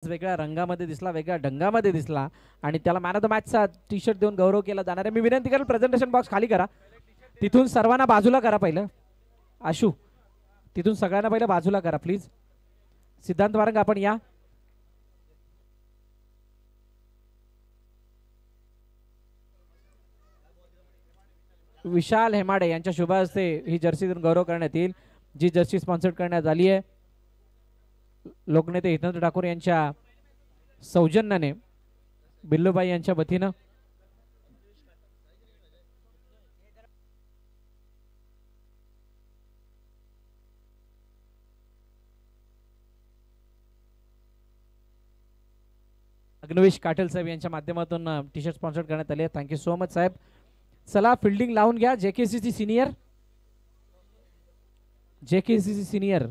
वेगळ्या रंगामध्ये दिसला, वेगळ्या ढंगामध्ये दिसला आणि त्याला मॅन ऑफ द मॅचचा टी शर्ट देऊन गौरव केला जाणार आहे. मी विनंती करेल प्रेझेंटेशन बॉक्स खाली करा, तिथून सर्वांना बाजूला करा. पहिलं आशू तिथून सगळ्यांना पहिलं बाजूला करा प्लीज. सिद्धांत वारंग आपण या. विशाल हेमाडे यांच्या शुभ हस्ते ही जर्सी देऊन गौरव करण्यात येईल, जी जर्सी स्पॉन्सर करण्यात आली आहे लोकनेते हितेंद्र ठाकूर यांच्या सौजन्याने बिल्लूबाई यांच्या वतीनं. अग्नवेश काटेल साहेब यांच्या माध्यमातून टी शर्ट स्पॉन्सर करण्यात आले. थँक्यू सो मच साहेब. चला फिल्डिंग लावून घ्या. जेकेसीसी सिनियर, जेकेसीसी सिनियर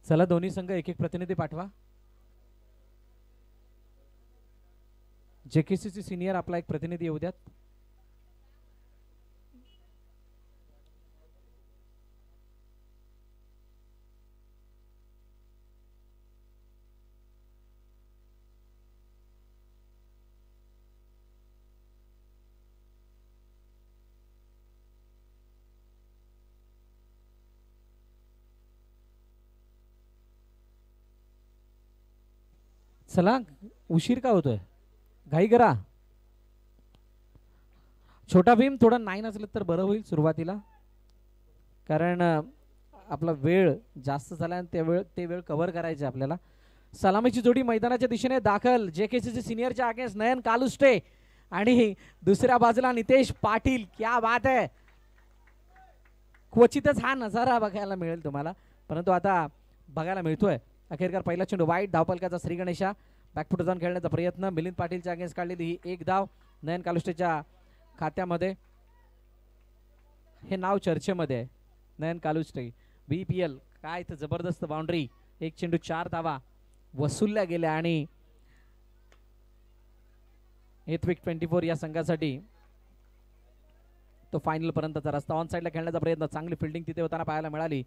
चला दोन्ही संघ एक एक प्रतिनिधी पाठवा. जेकेसीसी सिनियर आपला एक प्रतिनिधी येऊ द्यात. चला उशीर का होतोय, घाई करा. छोटा भीम थोडा नाही नसलं तर बरं होईल सुरुवातीला, कारण आपला वेळ जास्त झाला आणि ते वेळ कव्हर करायचे आपल्याला. सलामीची जोडी मैदानाच्या दिशेने दाखल. जेकेसीसी सिनियरच्या अगेन्स्ट नयन कालुष्टे आणि दुसऱ्या बाजूला नितेश पाटील. क्या बात आहे. क्वचितच हा नजारा बघायला मिळेल तुम्हाला, परंतु आता बघायला मिळतोय. अखेरकार पहिला चेंडू वाईट. धावपलकाचा श्री गणेशा बॅकफुट जाऊन खेळण्याचा प्रयत्न. मिलिंद पाटीलच्या अगेन्स्ट काढलेली ही एक धाव नयन कालुष्टेच्या खात्यामध्ये. हे नाव चर्चेमध्ये आहे, नयन कालुष्टे. BPL काय इथं जबरदस्त बाउंड्री. एक चेंडू 4 धावा वसूलल्या गेल्या आणि एथविक 24 या संघासाठी तो फायनल पर्यंतचा रस्ता. ऑन साइडला खेळण्याचा प्रयत्न. चांगली फिल्डिंग तिथे होताना पाहायला मिळाली.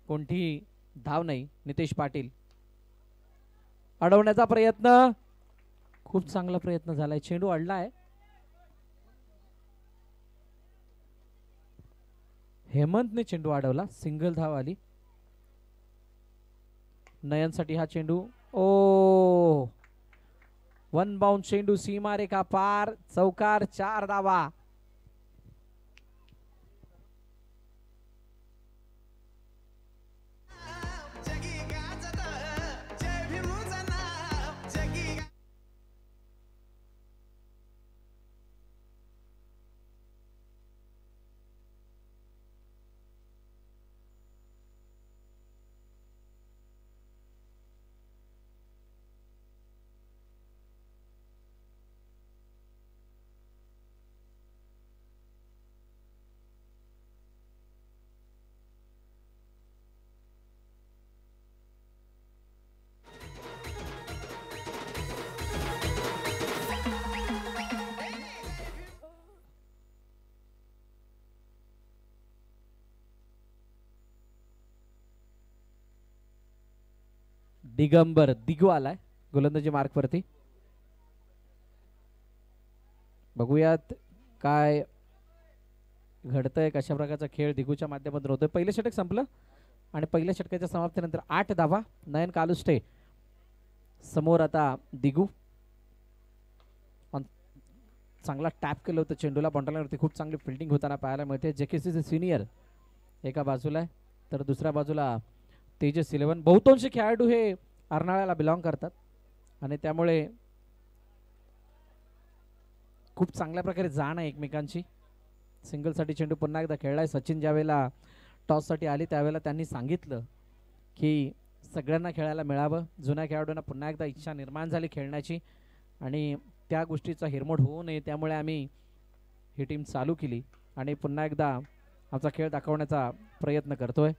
कोणतीही धाव नाही. नितेश पाटील अडवण्याचा प्रयत्न. खूप चांगला प्रयत्न झालाय. चेंडू अडलाय. हेमंतने चेंडू अडवला. सिंगल धाव आली नयनसाठी. हा चेंडू ओ वन बाउंड चेंडू सीमारेखा पार. चौकार. 4 धावा. दिगंबर दिगू आलाय गोलंदाजी मार्क वरती. बघूयात काय घडतंय, कशा प्रकारचा खेळ दिगूच्या माध्यमातून होतोय. पहिलं षटक संपलं आणि पहिल्या षटकाच्या समाप्तीनंतर 8 धावा. नयन कालुष्टे समोर. आता दिगू चांगला टॅप केलं होतं चेंडूला बॉन्डलावरती. खूप चांगली फिल्डिंग होताना पाहायला मिळते. JKCचे सिनियर एका बाजूला आहे तर दुसऱ्या बाजूला तेजस 11. बहुतांश खेळाडू हे अर्नाळ्याला बिलॉंग करतात आणि त्यामुळे खूप चांगल्या प्रकारे जाण आहे एकमेकांची. सिंगलसाठी चेंडू पुन्हा एकदा खेळलाय. सचिन ज्यावेळेला टॉससाठी आली त्यावेळेला त्यांनी सांगितलं की सगळ्यांना खेळायला मिळावं. जुन्या खेळाडूंना पुन्हा एकदा इच्छा निर्माण झाली खेळण्याची आणि त्या गोष्टीचा हिरमोड होऊ नये त्यामुळे आम्ही ही टीम चालू केली आणि पुन्हा एकदा आमचा खेळ दाखवण्याचा प्रयत्न करतोय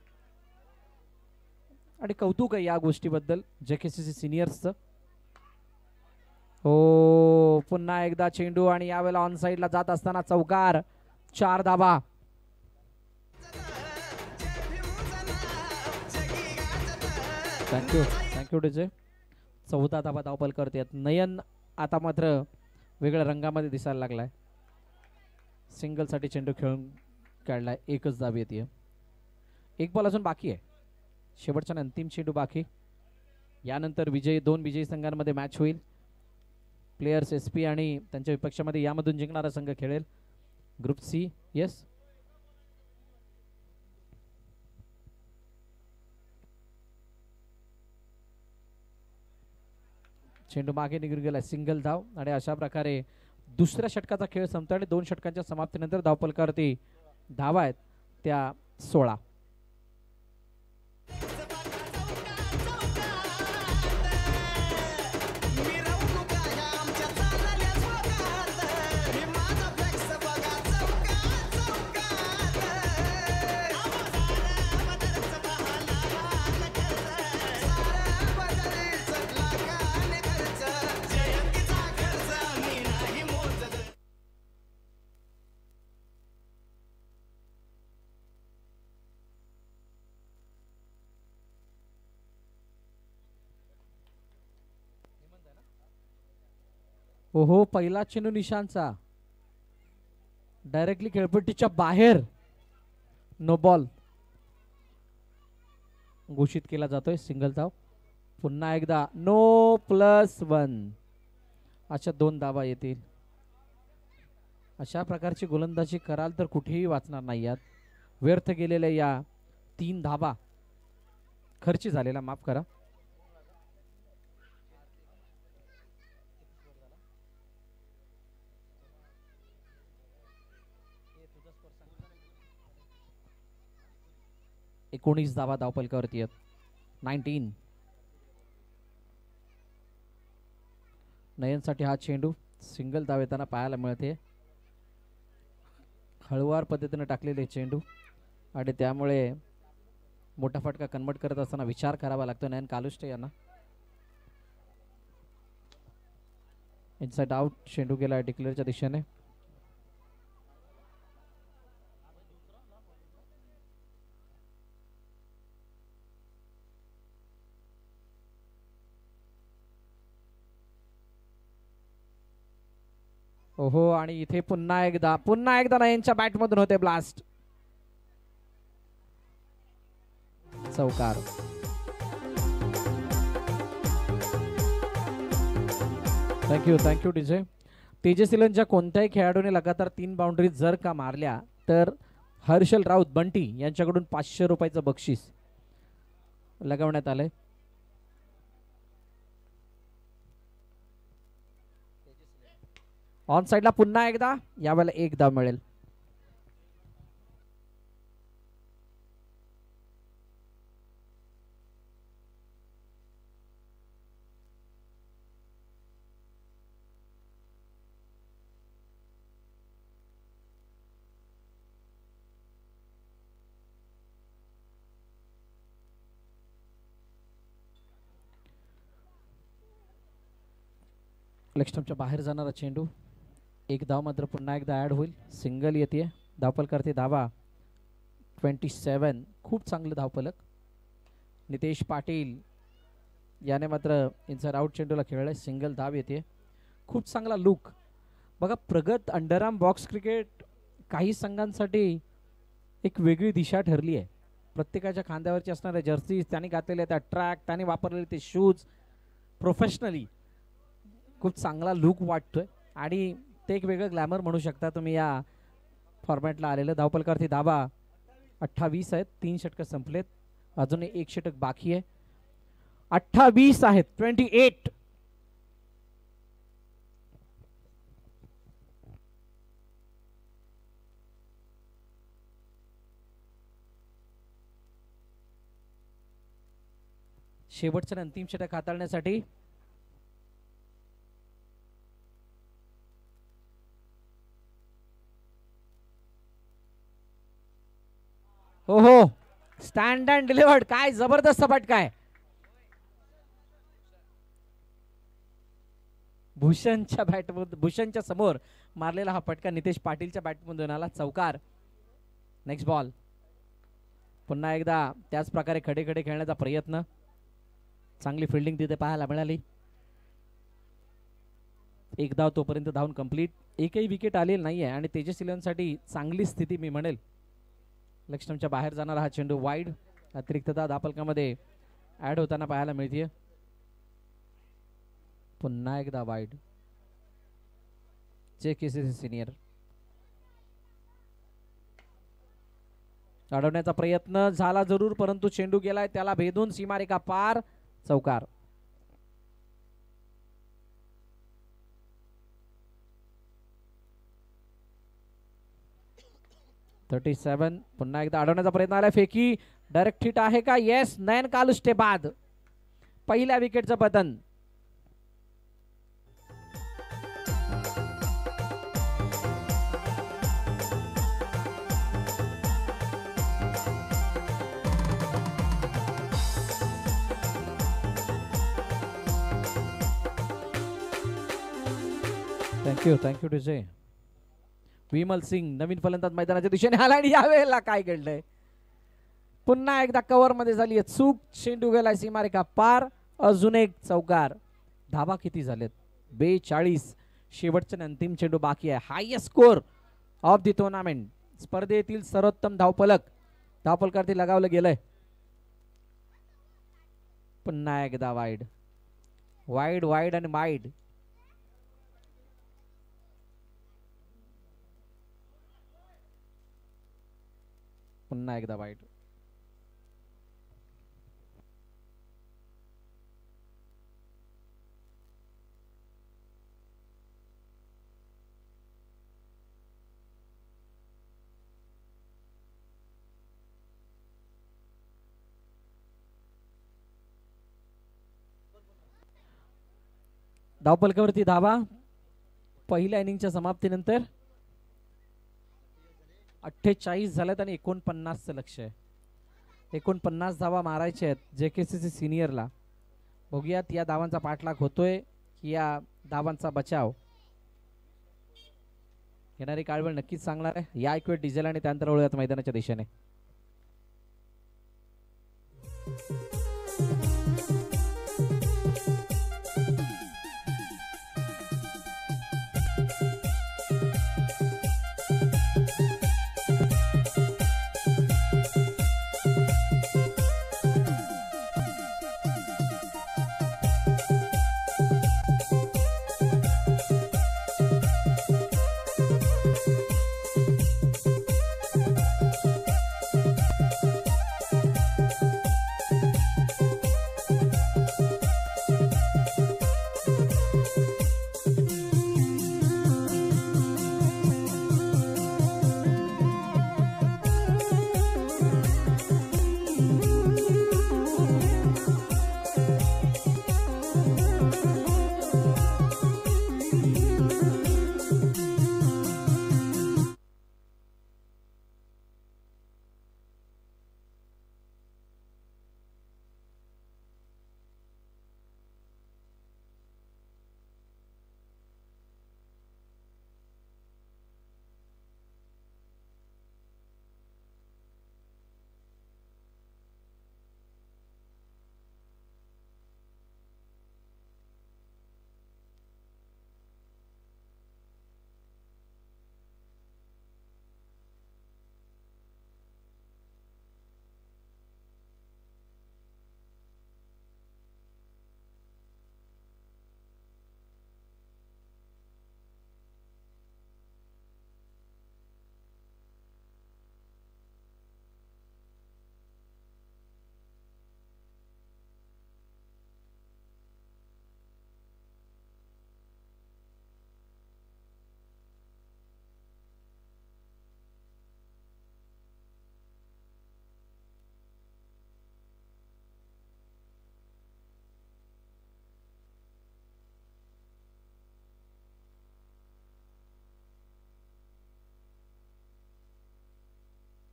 आणि कौतुक आहे या गोष्टीबद्दल JKCC सिनियर्सचं. हो पुन्हा एकदा चेंडू आणि यावेळेला ऑन साइडला जात असताना चौकार. 4 धाबा. Thank you DJ. 14 धाबा धावपल करतात. नयन आता मात्र वेगळ्या रंगामध्ये दिसायला लागलाय. सिंगलसाठी चेंडू खेळून काढलाय. एकच धाब येते. एक बॉल अजून बाकी आहे. शेवटचा अंतिम चेंडू बाकी. यानंतर दोन विजयी संघांमध्ये मॅच होईल. प्लेयर्स SP आणि त्यांच्या विपक्षामध्ये यामधून जिंकणारा संघ खेळेल. Group C. येस चेंडू मागे निघून गेला. सिंगल धाव आणि अशा प्रकारे दुसऱ्या षटकाचा खेळ संपतो आणि 2 षटकांच्या समाप्तीनंतर धावपलकावरती धावा आहेत त्या 16. ओहो पहिला चेंडू निशांचा डायरेक्टली खेळपट्टीच्या बाहेर. नो बॉल घोषित केला जातोय. सिंगल धाव. पुन्हा एकदा नो +1 अशा 2 धावा येतील. अशा प्रकारची गोलंदाजी कराल तर कुठेही वाचणार नाही यात. व्यर्थ गेलेल्या या 3 धावा खर्ची झालेला माफ करा. एकोणीस धावा धावपलकावरती आहेत. 19. नयनसाठी हा चेंडू सिंगल धाव येताना पाहायला मिळते. हळुवार पद्धतीने टाकलेले चेंडू आणि त्यामुळे मोठा फटका कन्वर्ट करत असताना विचार करावा लागतो नयन कालुष्टे यांना. इनसाइड आउट चेंडू गेला डिक्लेअरच्या दिशेने. ओहो आणि इथे पुन्हा एकदा नयनच्या बॅट मधून होते ब्लास्ट. चौकार. Thank you DJ. तेजस 11च्या कोणत्याही खेळाडूने लगातार 3 बाउंड्री जर का मारल्या तर हर्षल राऊत बंटी यांच्याकडून 500 रुपयाचं बक्षीस लगावण्यात आलंय. ऑन साइडला पुन्हा एकदा यावेळेला 1 धाव मिळेल. लेग स्टंपच्या बाहेर जाणारा चेंडू. 1 धाव मात्र पुन्हा एकदा ऍड होईल. सिंगल येते. धावपल करते धावा 27. खूप चांगलं धावपलक. नितेश पाटील याने मात्र इनसाइड आउट चेंडूला खेळलाय. सिंगल धाव येते. खूप चांगला लुक बघा. प्रगत अंडरआर्म बॉक्स क्रिकेट काही संघांसाठी एक वेगळी दिशा ठरली आहे. प्रत्येकाच्या खांद्यावरची असणाऱ्या जर्सी त्यांनी घातलेल्या त्या ट्रॅक त्यांनी वापरलेले ते शूज प्रोफेशनली खूप चांगला लुक वाटतोय आणि ते एक वेगळं ग्लॅमर म्हणू शकता तुम्ही या फॉर्मॅटला आलेलं. धावपलकावरती धावा 28 आहेत, 3 षटकं संपलेत, अजून एक षटक बाकी आहे. 28 आहेत, 28. शेवटचं अंतिम षटक हाताळण्यासाठी हो हो, स्टँड अँड डिलिव्हर्ड. काय जबरदस्त फटका आहे. भूषणच्या समोर मारलेला हा फटका नितेश पाटीलच्या बॅटमधून आला, चौकार. Next ball. पुन्हा एकदा त्याच प्रकारे खडे खडे खेळण्याचा प्रयत्न. चांगली फिल्डिंग तिथे पाहायला मिळाली. एक धाव तोपर्यंत धावून कंप्लीट. एकही विकेट आलेली नाहीये आणि तेजस इलेव्हनसाठी चांगली स्थिती मी म्हणेल. लक्ष्मणच्या बाहेर जाणारा हा चेंडू वाईड. अतिरिक्तता धापलकामध्ये ऍड होताना पाहायला मिळते. पुन्हा एकदा वाईड. JKCC सिनियर अडवण्याचा प्रयत्न झाला जरूर, परंतु चेंडू गेलाय त्याला भेदून सीमारेखा पार, चौकार. .37. पुन्हा एकदा अडवण्याचा प्रयत्न आला. फेकी डायरेक्ट हिट आहे का? येस. नयन कालुष्टे बाद पहिल्या विकेटचं पतन. थँक्यू टू जे. विमल सिंग नवीन फलंदाज मैदानाच्या दिशेने आला आणि यावेळेला काय घडलंय? पुन्हा एकदा कव्हर मध्ये झाली चूक. चेंडू गेलाय सीमारेखा पार, अजून एक चौकार. धावा किती झालेत? 42. शेवटचा अंतिम चेंडू बाकी आहे. Highest score of the tournament. स्पर्धेतील सर्वोत्तम धावफलक धावफलकावरती लगावलं गेलंय. पुन्हा एकदा वाईड वाईड वाईड आणि वाईड. पुन्हा एकदा वाईड. धावपलकावरती धावा पहिल्या इनिंगच्या समाप्तीनंतर 48 झाल्यात आणि 49चं लक्ष आहे. 49 धावा मारायचे आहेत JKCC सिनियरला. बघूयात या धावांचा पाठलाग होतोय की या धावांचा बचाव. येणारी काळवेळ नक्कीच सांगणार आहे. या एक वेळ डिझेल आणि त्यानंतर वळूयात मैदानाच्या दिशेने.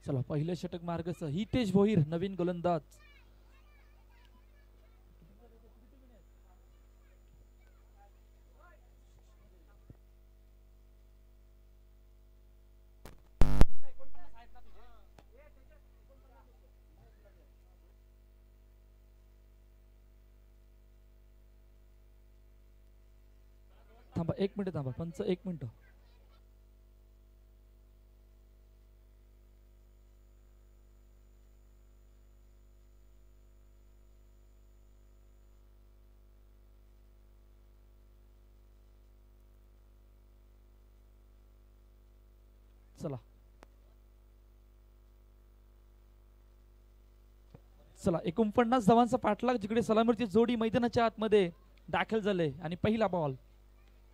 चला पहिलं षटक मार्गस्थ हितेश भोईर नवीन गोलंदाज. थांबा 1 मिनिट थांबा पंच 1 मिनिट. चला चला 49 धावांचा पाठलाग जिकडे सलामीची जोडी मैदानाच्या आतमध्ये दाखल झाले आणि पहिला बॉल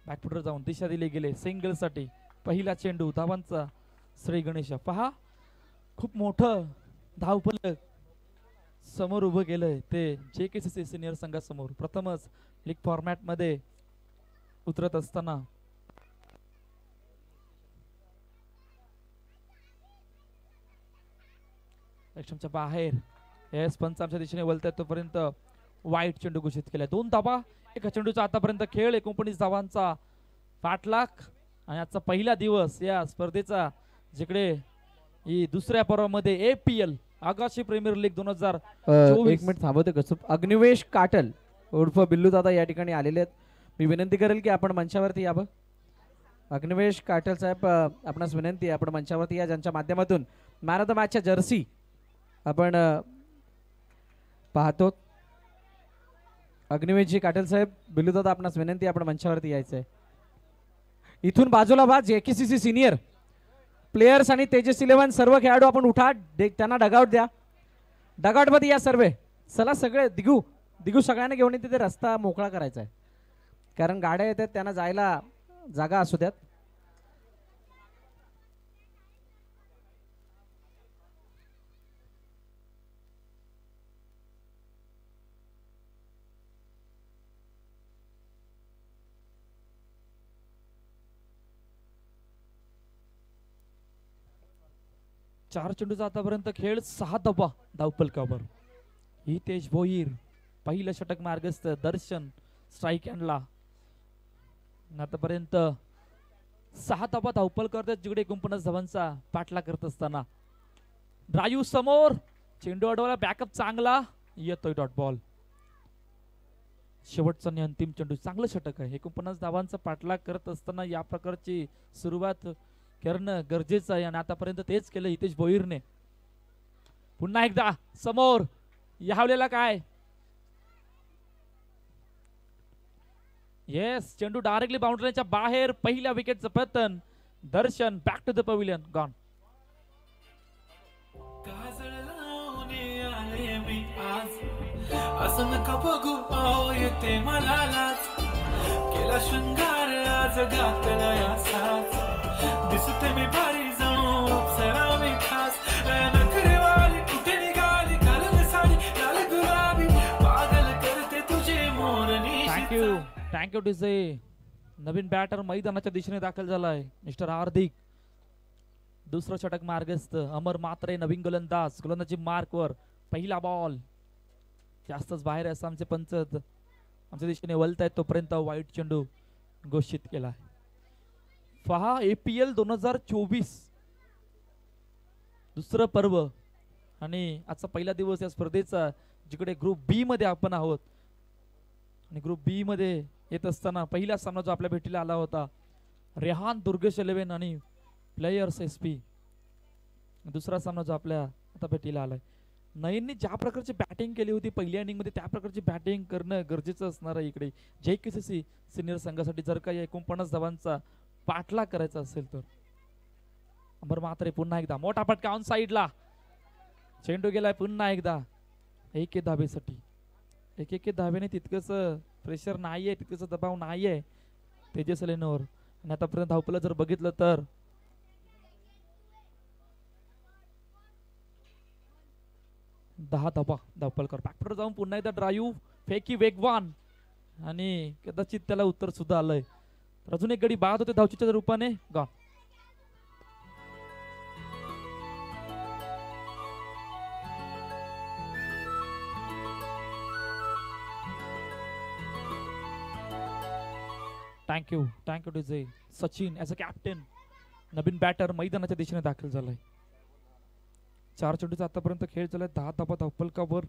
बॅकफुटर जाऊन दिशा दिली गेले सिंगल साठी. पहिला चेंडू धावांचा श्री गणेश. पहा खूप मोठं धावफलक समोर उभं केलंय ते JKCC सिनियर संघासमोर. प्रथमच लीग फॉर्मॅट मध्ये उतरत असताना लक्ष्मच्या बाहेर एस पंचांच्या दिशेने वळतात तोपर्यंत वाईट चेंडू घोषित केलाय. 2 धावा एका चेंडूचा आतापर्यंत खेळ 49 धावांचा पाठलाग आणि आजचा पहिला दिवस या स्पर्धेचा जिकडे ही दुसऱ्या पर्वामध्ये APL Agashi premier league 2024. 1 minute थांबवते कसं. अग्निवेश काटल उर्फ बिल्लू दादा या ठिकाणी आलेले आहेत. मी विनंती करेल की आपण मंचावरती यावं. अग्निवेश काटल साहेब आपणास विनंती आहे आपण मंचावरती या ज्यांच्या माध्यमातून मॅन ऑफ द मॅचच्या जर्सी आपण पाहतो. अग्निवेशजी काटल साहेब बिल्लू दादा आपणास विनंती आपण मंचावरती यायचंय. इथून बाजूला JKCC सिनियर प्लेयर्स आणि तेजस 11 सर्व खेळाडू आपण उठा त्यांना डगआउट द्या. डगआउट मध्ये या सर्व. चला सगळे दिगू सगळ्यांना घेऊन तिथे रस्ता मोकळा करायचा आहे कारण गाड्या येतात त्यांना जायला जागा असू द्यात. चार चेंडूचा आतापर्यंत खेळ 6 धावा धावफलकावर. हितेश भोईर पहिलं षटक मार्गस्थ. दर्शन स्ट्राईक हँडला. आतापर्यंत 6 धावा धावफल करतात जिकडे 49 धावांचा पाठला करत असताना ड्रायव्ह समोर चेंडू अडवला. बॅकअप चांगला येतोय डॉट बॉल. शेवटचा आणि अंतिम चेंडू. चांगलं षटक आहे. 49 धावांचा पाठलाग करत असताना या प्रकारची सुरुवात करणं गरजेचं आहे आणि आतापर्यंत तेच केलं हितेश भोईरने. पुन्हा एकदा समोर यावलेला काय येस चेंडू डायरेक्टली बाउंड्रीच्या बाहेर. पहिल्या विकेटचं पतन. Darshan back to the pavilion gone. असं नका बघू आओ येते मला लाज. केला शृंगार आज घातला यासाच. दिसते मी भारी जाऊ अप्सरा मी खास. नखरेवाली कुठे निघाली घालून साडी लाल गुलाबी. पागल करते तुझे मोरनी. Thank you DJ. नवीन बॅटर मैदानाच्या दिशेने दाखल झालाय मिस्टर हार्दिक. दुसरं षटक मार्गस्थ. अमर मात्रे नवीन गोलंदाज. गोलंदाजी मार्कवर. पहिला बॉल जास्तच बाहेर असं आमचे पंच आमच्या दिशेने वळतायत तोपर्यंत वाईट चेंडू घोषित केला. पहा APL 2024 दुसरं पर्व आणि आजचा पहिला दिवस या स्पर्धेचा जिकडे ग्रुप B मध्ये आपण आहोत. आणि ग्रुप B मध्ये येत असताना पहिला सामना जो आपल्या भेटीला आला होता रेहान दुर्गेश 11 आणि प्लेयर्स SP. दुसरा सामना जो आपल्या आता भेटीला आलाय. नयनने ज्या प्रकारची बॅटिंग केली होती पहिल्या इनिंग मध्ये त्या प्रकारची बॅटिंग करणं गरजेचं असणार आहे इकडे JKCC सिनियर संघासाठी जर का 49 धावांचा पाठलाग करायचा असेल तर. अमर मात्रे पुन्हा एकदा मोठा फटका ऑन साइडला. चेंडू गेलाय पुन्हा एकदा 1 धावेसाठी. 1 धावेने तितकंच प्रेशर नाहीये तितकंच दबाव नाहीये तेजस 11वर. आणि आतापर्यंत धावपलं जर बघितलं तर 10 धावा धावपलकर. बॅकफुटर जाऊन पुन्हा एकदा ड्राईव्ह फेकी वेगवान आणि कदाचित त्याला उत्तर सुद्धा आलंय. अजून एक गडी बाद होते धावचीच्या रूपाने gone. Thank you DJ. Sachin as a captain नवीन बॅटर मैदानाच्या दिशेने दाखल झालाय. 4 चेंडूचा आतापर्यंत खेळ झालाय. 10 धाबा धावफलकावर.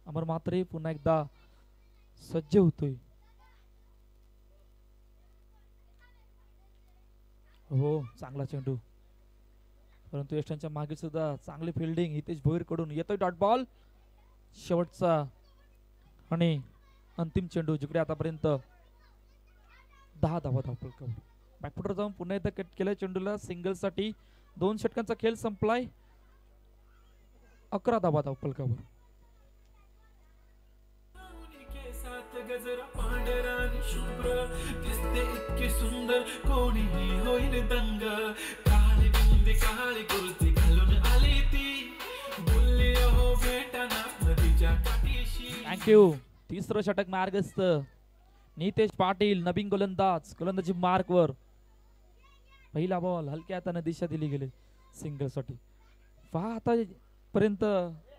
अमर म्हात्रे पुन्हा एकदा सज्ज होतोय. हो चांगला चेंडू, परंतु यशांच्या मागे सुद्धा चांगली फिल्डिंग हितेश भोईर कडून येतोय. डॉट बॉल शेवटचा आणि अंतिम चेंडू जिकडे आतापर्यंत 10 धावा धावफलकावर. बॅकफुटर जाऊन पुन्हा एकदा कट केलाय चेंडूला सिंगल साठी. 2 षटकांचा खेळ संपलाय. 11 धावा धावफलकावर. केसात गजरा पांढरा आणि शुभ्र दिसते इतकी सुंदर कोणीही होईल दंग. काळी बिंदी काळी कुर्ती घालून आली ती बोलली हो भेटाना नदीच्या काठीशी. थँक्यू. तिसरं षटक मार्गस्थ. नितेश पाटील नवीन गोलंदाजी मार्कवर. पहिला बॉल हलक्या हाताने दिशा दिली गेली सिंगल साठी. पहा आतापर्यंत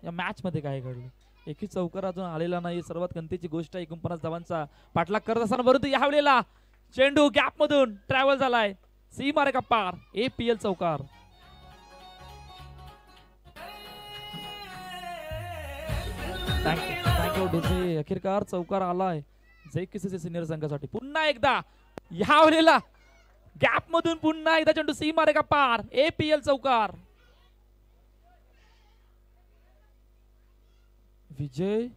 या मॅच मध्ये काय घडलं. एकही चौकार अजून आलेला नाही. सर्वात गंतीची गोष्ट आहे 49 धावांचा पाठलाग करत असताना परंतु यावेळेला चेंडू गॅप मधून ट्रॅव्हल झालाय. सीमारेखा पार. APL चौकार. Thank you DJ. अखेरकार चौकार आलाय जयकिसीचे सिनियर संघासाठी. पुन्हा एकदा यावेळेला गॅप मधून पुन्हा एकदा चेंडू सीमारेखा पार. APL चौकार. विजय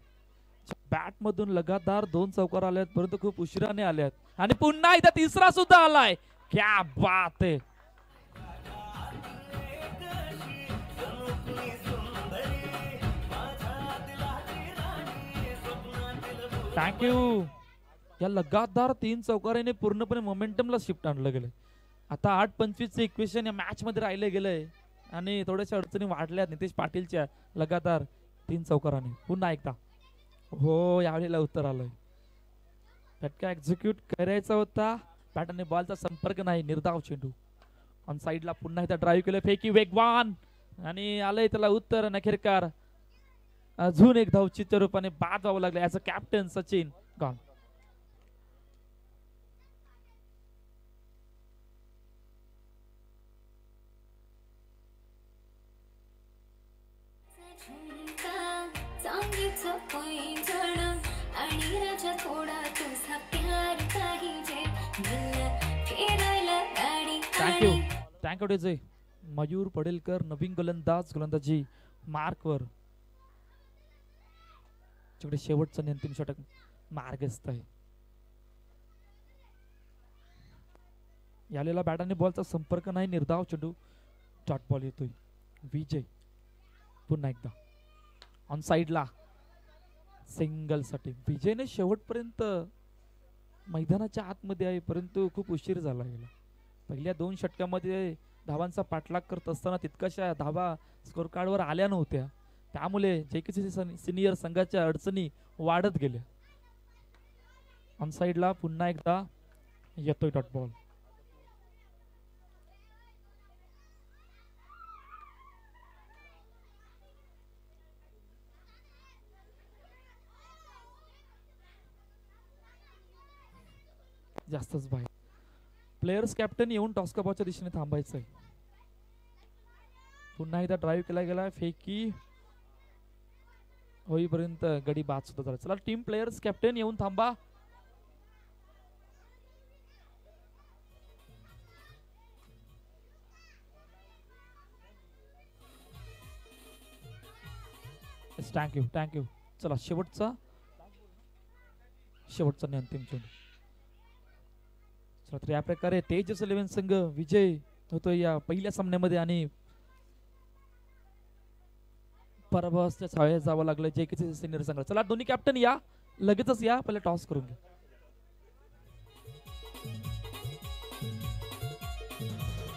बॅट मधून लगातार 2 चौकार आले आहेत, परंतु खूप उशिराने आले आहेत आणि पुन्हा एकदा तिसरा सुद्धा आलाय. क्या बात आहे. थँक्यू. या लगातार 3 चौकाराने पूर्णपणे मोमेंटमला शिफ्ट आणलं गेलं. आता 8-25 चे इक्वेशन या मॅच मध्ये राहिले गेलंय आणि थोड्याशा अडचणी वाढल्यात नितेश पाटीलच्या लगातार 3 चौकाराने. पुन्हा एकदा हो यावेळेला उत्तर आलंय. फटका एक्झिक्यूट करायचा होता. बॅटने बॉलचा संपर्क नाही. निर्धाव चेंडू ऑन साइडला. पुन्हा एकदा ड्राईव्ह केलं. फेकी वेगवान आणि आलंय त्याला उत्तर. नखेरकार अजून एक धावचीच्या रूपाने बाद व्हावं लागलं. As a captain Sachin gone. Thank you DJ. Mayur Padelkar नवीन गोलंदाजी मार्कवर. तिकडे शेवटचं अंतिम षटक मार्गस्थ आहे. यालेला बॅटाने बॉलचा संपर्क नाही. निर्धाव चेंडू. डॉट बॉल येतोय. विजय पुन्हा एकदा ऑन साइडला सिंगल साठी. विजयने शेवटपर्यंत मैदानाच्या आतमध्ये आहे, परंतु खूप उशीर झाला गेला. पहिल्या 2 षटकामध्ये धावांचा पाठलाग करत असताना तितकाशा धावा स्कोर कार्डवर आल्या नव्हत्या. त्यामुळे जेकेसी सिनियर संघाच्या अडचणी वाढत गेल्या. ऑन साइडला पुन्हा एकदा येतोय डॉट बॉल. जास्तच बाहेर. प्लेयर्स कॅप्टन येऊन टॉस कपाच्या दिशेने थांबायचंय. पुन्हा एकदा ड्राईव्ह केला गेला. फेकी होईपर्यंत गडी बाद सुद्धा झाला. चला टीम प्लेयर्स कॅप्टन येऊन थांबा. थँक्यू. चला शेवटचा आणि अंतिम चेंडू. चला तर या प्रकारे तेजस 11 संघ विजय होतोय या पहिल्या सामन्यामध्ये आणि पराभवाच्या छायेत जावं लागलं जेकेसी सिनियर संघाला. चला दोन्ही कॅप्टन या लगेचच या. पहिले टॉस करून घ्या.